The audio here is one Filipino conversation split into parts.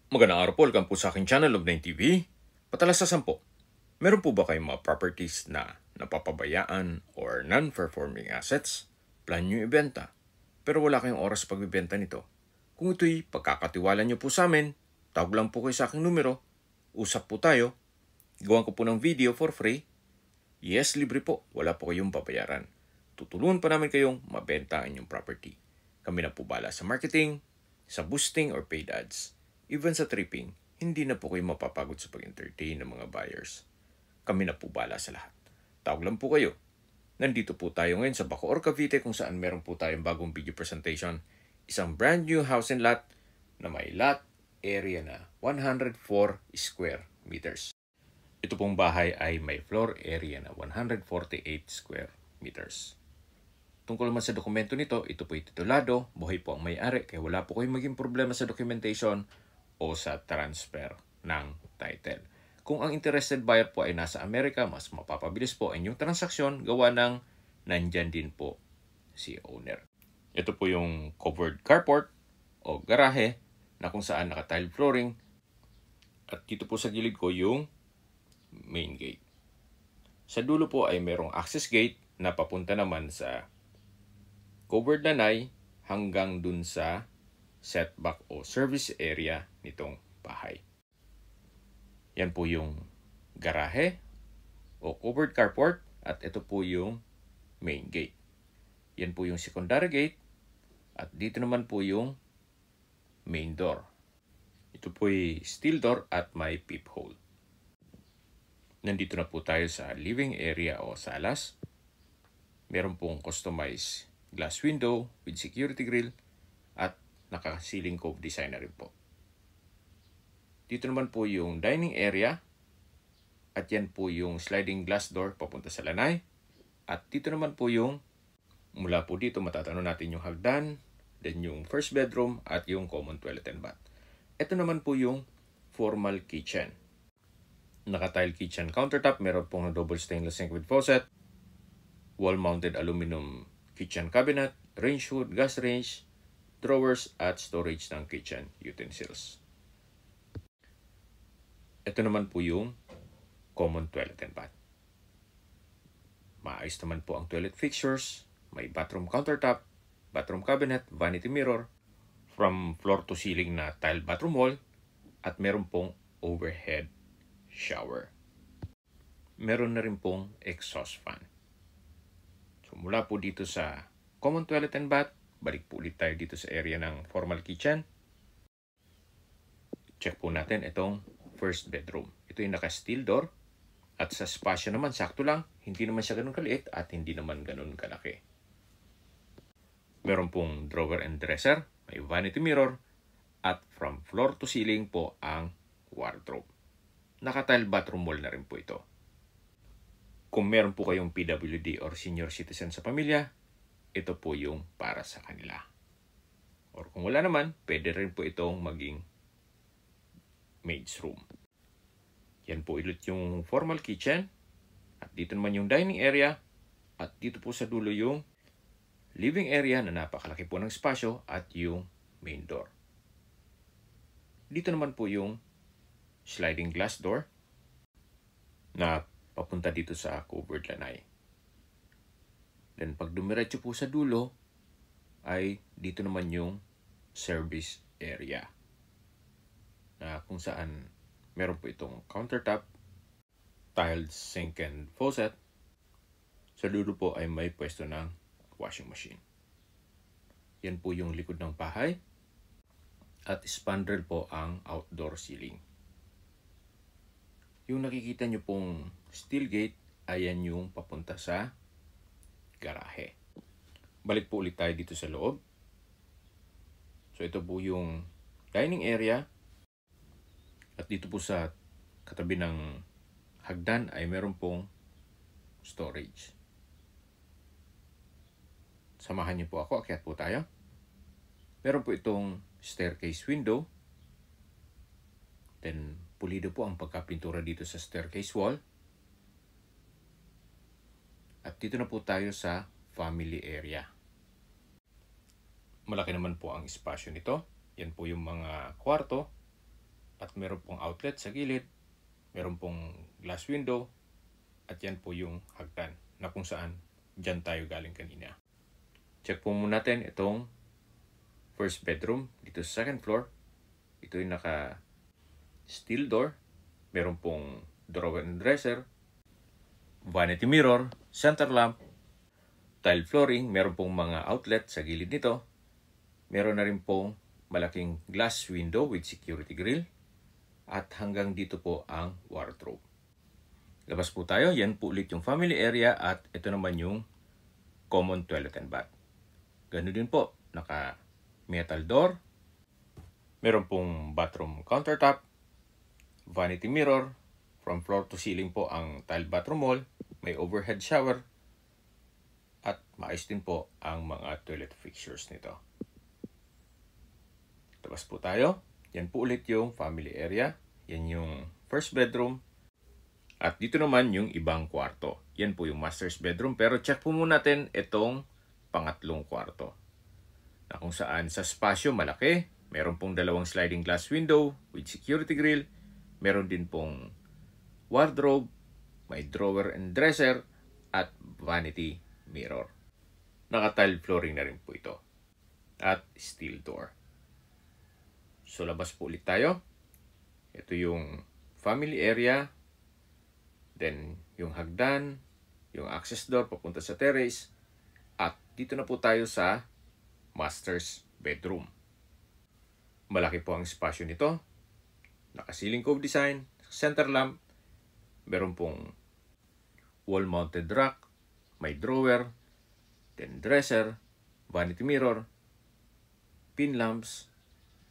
Magandang araw po, welcome po sa aking channel of 9 TV. Patalasasan po, meron po ba kayong mga properties na napapabayaan or non-performing assets? Plan nyo ibenta, pero wala kayong oras pagbibenta nito. Kung ito'y pagkakatiwala nyo po sa amin, tawag lang po kayo sa aking numero, usap po tayo, gawan ko po ng video for free. Yes, libre po, wala po kayong babayaran. Tutulungan pa namin kayong mabenta ang inyong property. Kami na po bala sa marketing, sa boosting or paid ads. Even sa tripping, hindi na po kayo mapapagod sa pag-entertain ng mga buyers. Kami na po bala sa lahat. Tawag lang po kayo. Nandito po tayo ngayon sa Bacoor, Cavite kung saan meron po tayong bagong video presentation. Isang brand new house and lot na may lot area na 104 square meters. Ito pong bahay ay may floor area na 148 square meters. Tungkol naman sa dokumento nito, ito po ay titulado, buhay po ang may-ari, kaya wala po kayong maging problema sa documentation o sa transfer ng title. Kung ang interested buyer po ay nasa Amerika, mas mapapabilis po ang inyong transaksyon gawa ng nandyan din po si owner. Ito po yung covered carport o garahe na kung saan naka-tile flooring at dito po sa gilid ko yung main gate. Sa dulo po ay merong access gate na papunta naman sa covered lanay hanggang dun sa setback o service area nitong bahay. Yan po yung garahe o covered carport at ito po yung main gate. Yan po yung secondary gate at dito naman po yung main door. Ito po ay steel door at may peephole. Nandito na po tayo sa living area o salas. Meron pong customized glass window with security grill at naka-ceiling cove design na rin po. Dito naman po yung dining area at yan po yung sliding glass door papunta sa lanay. At dito naman po yung, mula po dito matatano natin yung hagdan, then yung first bedroom at yung common toilet and bath. Ito naman po yung formal kitchen. Naka-tile kitchen countertop, meron pong double stainless sink with faucet, wall-mounted aluminum kitchen cabinet, range hood, gas range, drawers at storage ng kitchen utensils. Ito naman po yung common toilet and bath. Maayos naman po ang toilet fixtures, may bathroom countertop, bathroom cabinet, vanity mirror, from floor to ceiling na tile bathroom wall, at meron pong overhead shower. Meron na rin pong exhaust fan. So mula po dito sa common toilet and bath, balik po ulit tayo dito sa area ng formal kitchen. Check po natin itong first bedroom. Ito yung naka-steel door at sa spasyo naman sakto lang, hindi naman siya ganun kaliit at hindi naman ganun kalaki. Meron pong drawer and dresser, may vanity mirror at from floor to ceiling po ang wardrobe. Naka-tile bathroom wall na rin po ito. Kung meron po kayong PWD or senior citizen sa pamilya, ito po yung para sa kanila. Or kung wala naman, pwede rin po itong maging maid's room. Yan po ulit yung formal kitchen. At dito naman yung dining area. At dito po sa dulo yung living area na napakalaki po ng espasyo at yung main door. Dito naman po yung sliding glass door na papunta dito sa covered lanay. Then pag dumiretso po sa dulo ay dito naman yung service area na kung saan meron po itong countertop, tiled sink and faucet. Sa dulo po ay may pwesto ng washing machine. Yan po yung likod ng bahay at spandrel po ang outdoor ceiling. Yung nakikita nyo pong steel gate, ayan yung papunta sa garahe. Balik po ulit tayo dito sa loob. So ito po yung dining area. At dito po sa katabi ng hagdan ay meron pong storage. Samahan niyo po ako, akyat po tayo. Meron po itong staircase window. Then pulido po ang pagkapintura dito sa staircase wall. At dito na po tayo sa family area. Malaki naman po ang espasyo nito. Yan po yung mga kwarto. At meron pong outlet sa gilid, meron pong glass window, at yan po yung hagdan na kung saan dyan tayo galing kanina. Check po muna natin itong first bedroom dito sa second floor. Ito yung naka steel door, meron pong drawer and dresser, vanity mirror, center lamp, tile flooring, meron pong mga outlet sa gilid nito. Meron na rin pong malaking glass window with security grill. At hanggang dito po ang wardrobe. Labas po tayo. Yan po ulit yung family area at ito naman yung common toilet and bath. Ganun din po. Naka metal door. Meron pong bathroom countertop. Vanity mirror. From floor to ceiling po ang tile bathroom wall. May overhead shower. At maayos din po ang mga toilet fixtures nito. Labas po tayo. Yan po ulit yung family area. Yan yung first bedroom. At dito naman yung ibang kwarto. Yan po yung master's bedroom. Pero check po muna natin itong pangatlong kwarto. Na kung saan sa spasyo malaki. Meron pong dalawang sliding glass window with security grill. Meron din pong wardrobe. May drawer and dresser. At vanity mirror. Naka-tile flooring na rin po ito. At steel door. So, labas po ulit tayo. Ito yung family area. Then, yung hagdan. Yung access door papunta sa terrace. At dito na po tayo sa master's bedroom. Malaki po ang espasyo nito. Naka-ceiling cove design. Center lamp. Meron pong wall-mounted rack. May drawer. Then, dresser. Vanity mirror. Pin lamps.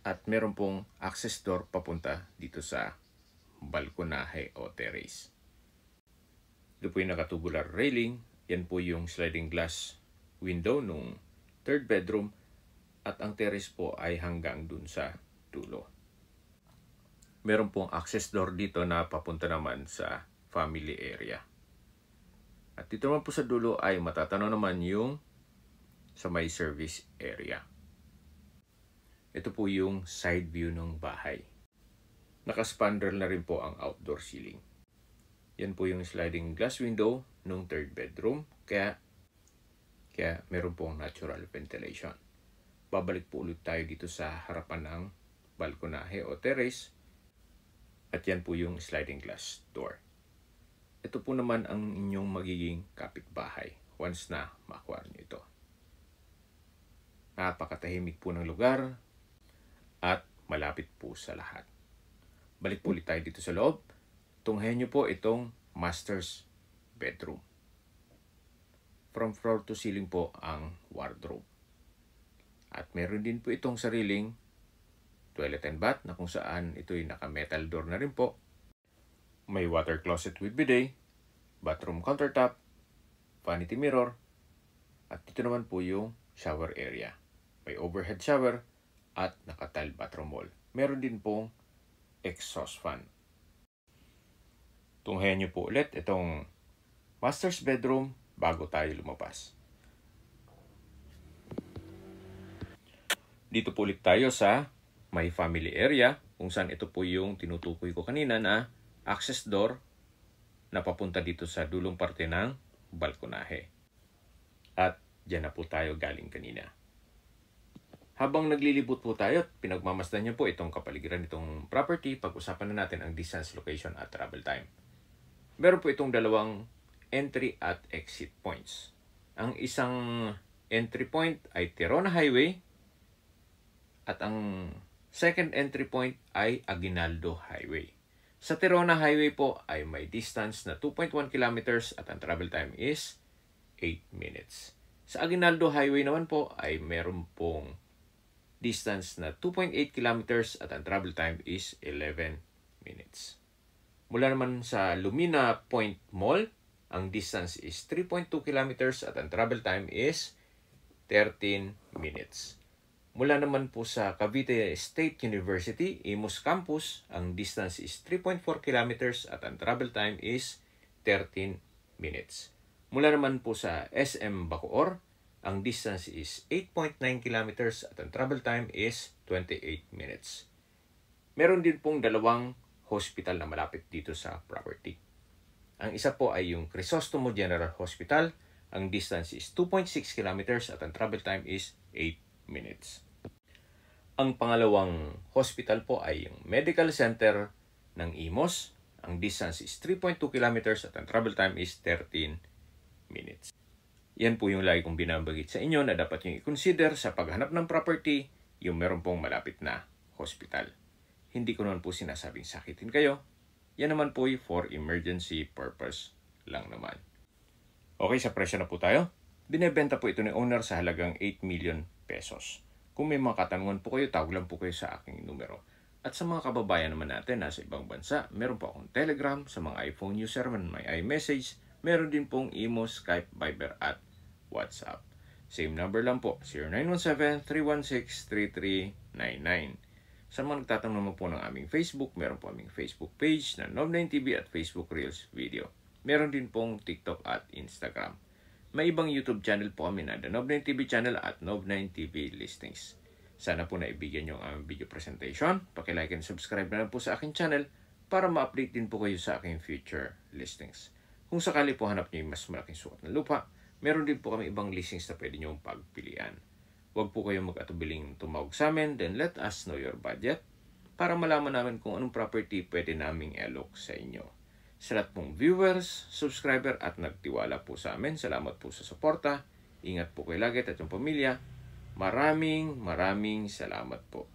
At meron pong access door papunta dito sa balkonahe o terrace. Ito po yung nakatubular railing. Yan po yung sliding glass window nung third bedroom. At ang terrace po ay hanggang dun sa dulo. Meron pong access door dito na papunta naman sa family area. At dito naman po sa dulo ay matatanaw naman yung sa may service area. Ito po yung side view ng bahay. Naka-spandrel na rin po ang outdoor ceiling. Yan po yung sliding glass window nung third bedroom. Kaya meron pong natural ventilation. Babalik po ulit tayo dito sa harapan ng balkonahe o terrace. At yan po yung sliding glass door. Ito po naman ang inyong magiging kapitbahay once na makuha nyo ito. Napakatahimik po ng lugar. At malapit po sa lahat. Balik po ulit tayo dito sa loob. Tunghayan nyo po itong master's bedroom. From floor to ceiling po ang wardrobe. At meron din po itong sariling toilet and bath na kung saan ito'y naka-metal door na rin po. May water closet with bidet, bathroom countertop, vanity mirror, at dito naman po yung shower area. May overhead shower, at naka-tile bathroom wall. Meron din pong exhaust fan. Tunghayan nyo po ulit itong master's bedroom bago tayo lumabas. Dito po ulit tayo sa may family area kung saan ito po yung tinutukoy ko kanina na access door na papunta dito sa dulong parte ng balkonahe. At dyan na po tayo galing kanina. Habang naglilibot po tayo at pinagmamasdan niyo po itong kapaligiran nitong property, pag-usapan na natin ang distance, location at travel time. Meron po itong dalawang entry at exit points. Ang isang entry point ay Tirona Highway at ang second entry point ay Aguinaldo Highway. Sa Tirona Highway po ay may distance na 2.1 kilometers at ang travel time is 8 minutes. Sa Aguinaldo Highway naman po ay meron pong distance na 2.8 kilometers at ang travel time is 11 minutes. Mula naman sa Lumina Point Mall, ang distance is 3.2 kilometers at ang travel time is 13 minutes. Mula naman po sa Cavite State University, Imus Campus, ang distance is 3.4 kilometers at ang travel time is 13 minutes. Mula naman po sa SM Bacoor, ang distance is 8.9 kilometers at ang travel time is 28 minutes. Meron din pong dalawang hospital na malapit dito sa property. Ang isa po ay yung Crisostomo General Hospital. Ang distance is 2.6 kilometers at ang travel time is 8 minutes. Ang pangalawang hospital po ay yung Medical Center ng Imus. Ang distance is 3.2 kilometers at ang travel time is 13 minutes. Yan po yung lagi kong binabagit sa inyo na dapat yung i-consider sa paghanap ng property, yung meron pong malapit na hospital. Hindi ko naman po sinasabing sakitin kayo. Yan naman po for emergency purpose lang naman. Okay, sa presyo na po tayo. Binebenta po ito ni owner sa halagang 8 million pesos. Kung may mga katanungan po kayo, tawag lang po kayo sa aking numero. At sa mga kababayan naman natin nasa ibang bansa, meron po akong Telegram. Sa mga iPhone user man may iMessage. Meron din pong Imo, Skype, Viber at WhatsApp. Same number lang po, 0917-316-3399. Sa mga nagtatanong naman po ng aming Facebook, meron po aming Facebook page na Nob9TV at Facebook Reels Video. Meron din pong TikTok at Instagram. May ibang YouTube channel po kami na The Nob9TV channel at Nob9TV Listings. Sana po naibigyan nyo ang aming video presentation. Pakilike and subscribe na lang po sa aking channel para ma-update din po kayo sa aking future listings. Kung sakali po hanap nyo yung mas malaking sukat ng lupa, meron din po kami ibang listings na pwede nyo pagpilian. Huwag po kayong mag-atubiling tumawag sa amin, then let us know your budget para malaman namin kung anong property pwede naming i-alok sa inyo. Sa lahat pong viewers, subscriber at nagtiwala po sa amin, salamat po sa suporta. Ingat po kayo lagi at yung pamilya. Maraming salamat po.